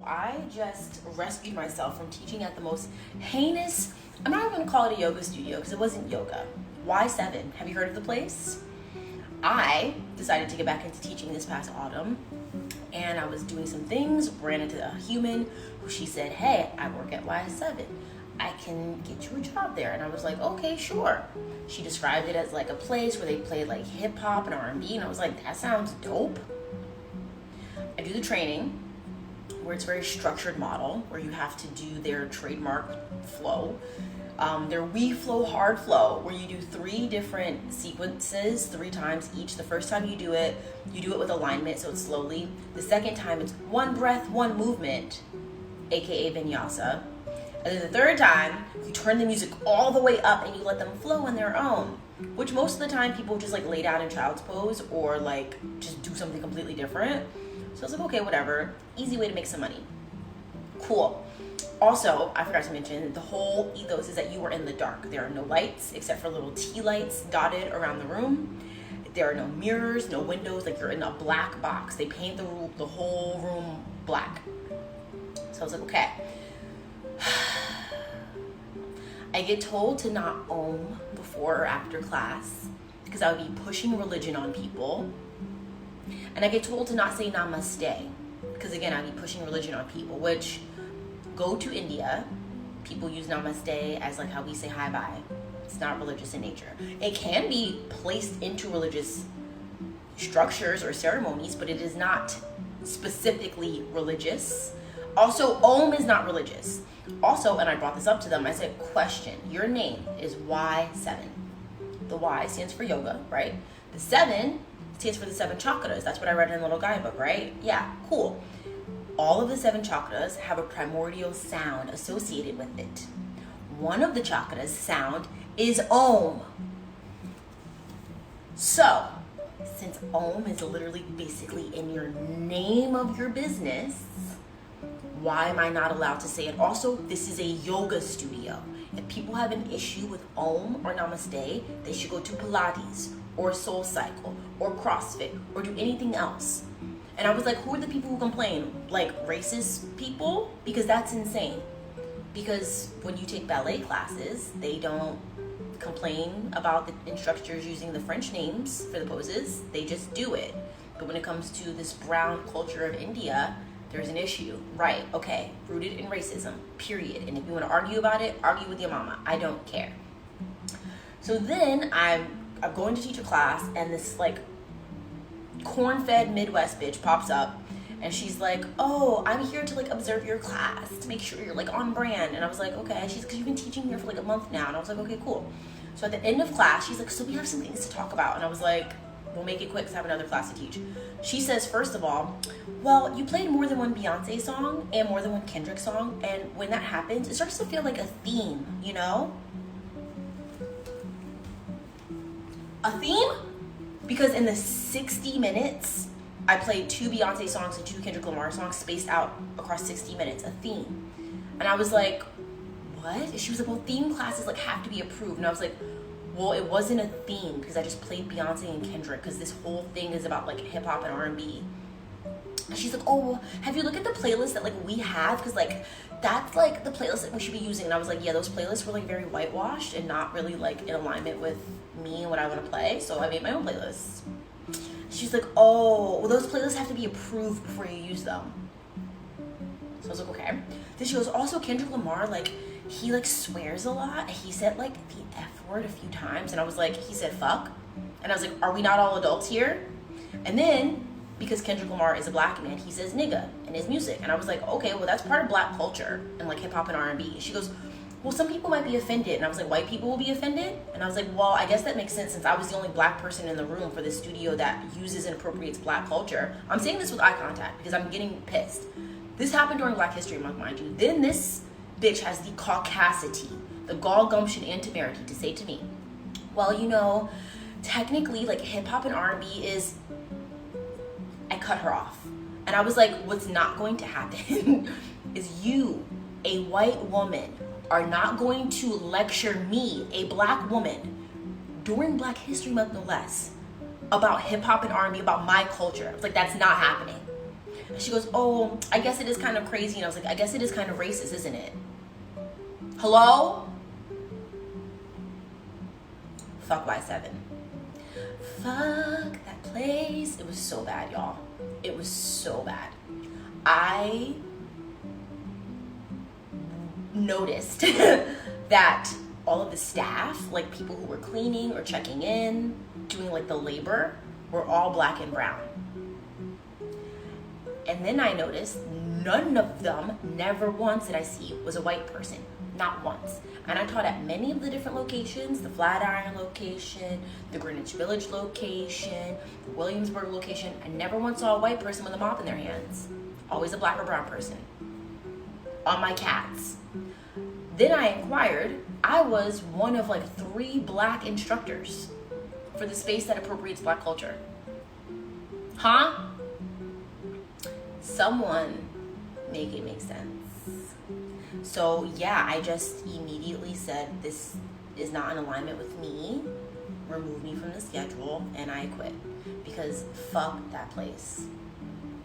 I just rescued myself from teaching at the most heinous, I'm not even going to call it a yoga studio because it wasn't yoga. Y7. Have you heard of the place? I decided to get back into teaching this past autumn, and I was doing some things, ran into a human who she said, hey, I work at Y7. I can get you a job there. And I was like, okay, sure. She described it as like a place where they play like hip hop and R&B, and I was like, that sounds dope. I do the training where it's a very structured model where you have to do their trademark flow. Their we flow, hard flow, where you do 3 different sequences 3 times each. The first time you do it with alignment, so it's slowly. The second time it's 1 breath, 1 movement, aka vinyasa. And then the third time, you turn the music all the way up and you let them flow on their own, which most of the time people just like lay down in child's pose or like just do something completely different. So I was like, okay, whatever. Easy way to make some money. Cool. Also, I forgot to mention, the whole ethos is that you are in the dark. There are no lights except for little tea lights dotted around the room. There are no mirrors, no windows, like you're in a black box. They paint the whole room black. So I was like, okay. I get told to not om before or after class because I would be pushing religion on people. And I get told to not say namaste because, again, I'd be pushing religion on people, which, go to India, people use namaste as like how we say hi bye. It's not religious in nature. It can be placed into religious structures or ceremonies, but it is not specifically religious. Also, om is not religious. Also, and I brought this up to them, I said, question, your name is Y7. The Y stands for yoga, right? The 7 stands for the 7 chakras. That's what I read in a little guidebook, right? Yeah, cool. All of the 7 chakras have a primordial sound associated with it. One of the chakras' sound is om. So, since om is literally basically in your name of your business, why am I not allowed to say it? Also, this is a yoga studio. If people have an issue with om or namaste, they should go to Pilates or Soul Cycle or CrossFit or do anything else. And I was like, who are the people who complain? Like racist people? Because that's insane. Because when you take ballet classes, they don't complain about the instructors using the French names for the poses. They just do it. But when it comes to this brown culture of India, there's an issue. Right, okay, rooted in racism, period. And if you want to argue about it, argue with your mama. I don't care. So then I'm going to teach a class, and this like corn-fed Midwest bitch pops up, and she's like, oh, I'm here to like observe your class to make sure you're like on brand. And I was like, okay. She's because you've been teaching here for like a month now. And I was like, okay, cool. So at the end of class, she's like, so we have some things to talk about. And I was like, we'll make it quick because I have another class to teach. She says, first of all, well, you played more than one Beyonce song and more than one Kendrick song, and when that happens, it starts to feel like a theme, you know? A theme? Because in the 60 minutes, I played 2 Beyonce songs and 2 Kendrick Lamar songs spaced out across 60 minutes, a theme. And I was like, what? And she was like, well, theme classes like have to be approved. And I was like, well, it wasn't a theme because I just played Beyonce and Kendrick because this whole thing is about like hip hop and R&B. And she's like, oh, have you looked at the playlist that like we have? Because like that's like the playlist that we should be using. And I was like, yeah, those playlists were like very whitewashed and not really like in alignment with me and what I want to play. So I made my own playlists. She's like, oh, well, those playlists have to be approved before you use them. So I was like, okay. Then she goes, also Kendrick Lamar, like he like swears a lot. He said like the F word a few times. And I was like, he said fuck. And I was like, are we not all adults here? And then, because Kendrick Lamar is a black man, he says nigga in his music. And I was like, okay, well, that's part of black culture and like hip hop and R&B. She goes, well, some people might be offended. And I was like, white people will be offended? And I was like, well, I guess that makes sense since I was the only black person in the room for this studio that uses and appropriates black culture. I'm saying this with eye contact because I'm getting pissed. This happened during Black History Month, mind you. Then this bitch has the caucasity, the gall, gumption, and temerity to say to me, well, you know, technically like hip hop and R&B is, I cut her off. And I was like, what's not going to happen is you, a white woman, are not going to lecture me, a black woman, during Black History Month no less, about hip hop and R&B, about my culture. It's like, that's not happening. And she goes, oh, I guess it is kind of crazy. And I was like, I guess it is kind of racist, isn't it? Hello? Fuck Y7. Fuck that place. It was so bad, y'all. It was so bad. I noticed that all of the staff, like people who were cleaning or checking in, doing like the labor, were all black and brown. And then I noticed none of them, never once did I see, was a white person. Not once. And I taught at many of the different locations, the Flatiron location, the Greenwich Village location, the Williamsburg location. I never once saw a white person with a mop in their hands. Always a black or brown person. On my cats. Then I inquired. I was one of like 3 black instructors for the space that appropriates black culture. Huh? Someone make it make sense. So yeah, I just immediately said, this is not in alignment with me. Remove me from the schedule, and I quit. Because fuck that place.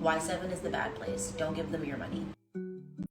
Y7 is the bad place. Don't give them your money.